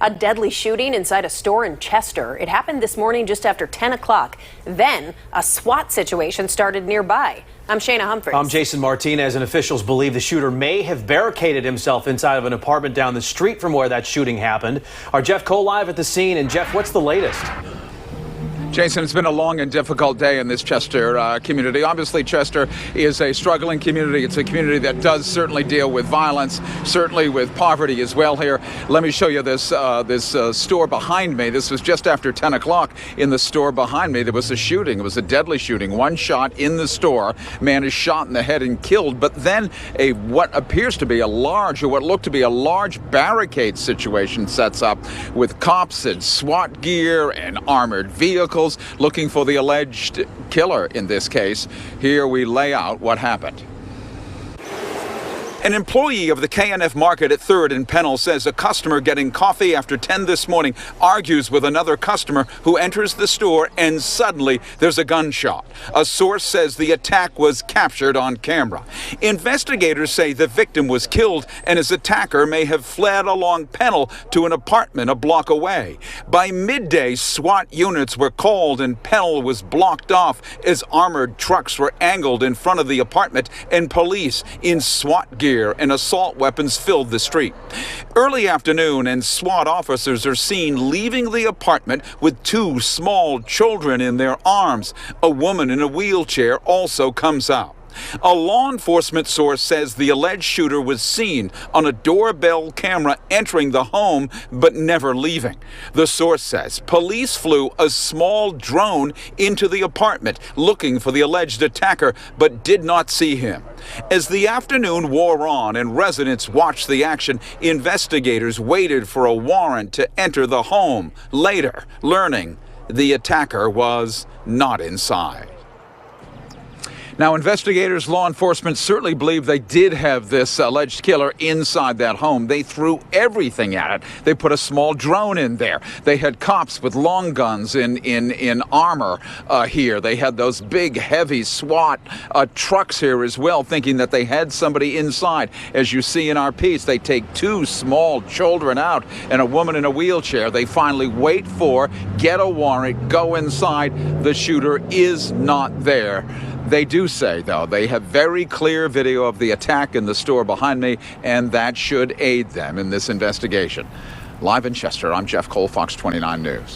A deadly shooting inside a store in Chester. It happened this morning just after 10 o'clock. Then a SWAT situation started nearby. I'm Shayna Humphreys. I'm Jason Martinez, and officials believe the shooter may have barricaded himself inside of an apartment down the street from where that shooting happened. Our Jeff Cole live at the scene. And Jeff, what's the latest? Jason, it's been a long and difficult day in this Chester community. Obviously, Chester is a struggling community. It's a community that does certainly deal with violence, certainly with poverty as well here. Let me show you this store behind me. This was just after 10 o'clock. In the store behind me, there was a shooting. It was a deadly shooting. One shot in the store. Man is shot in the head and killed. But then what appears to be a large, or what looked to be a large barricade situation sets up with cops and SWAT gear and armored vehicles looking for the alleged killer in this case. Here we lay out what happened. An employee of the KNF Market at 3rd and Pennell says a customer getting coffee after 10 this morning argues with another customer who enters the store, and suddenly there's a gunshot. A source says the attack was captured on camera. Investigators say the victim was killed and his attacker may have fled along Pennell to an apartment a block away. By midday, SWAT units were called and Pennell was blocked off as armored trucks were angled in front of the apartment and police in SWAT gear and assault weapons filled the street. Early afternoon, and SWAT officers are seen leaving the apartment with two small children in their arms. A woman in a wheelchair also comes out. A law enforcement source says the alleged shooter was seen on a doorbell camera entering the home but never leaving. The source says police flew a small drone into the apartment looking for the alleged attacker but did not see him. As the afternoon wore on and residents watched the action, investigators waited for a warrant to enter the home, later learning the attacker was not inside. Now, investigators, law enforcement certainly believe they did have this alleged killer inside that home. They threw everything at it. They put a small drone in there. They had cops with long guns in armor here. They had those big, heavy SWAT trucks here as well, thinking that they had somebody inside. As you see in our piece, they take two small children out and a woman in a wheelchair. They finally wait for, get a warrant, go inside. The shooter is not there. They do say, though, they have very clear video of the attack in the store behind me, and that should aid them in this investigation. Live in Chester, I'm Jeff Cole, Fox 29 News.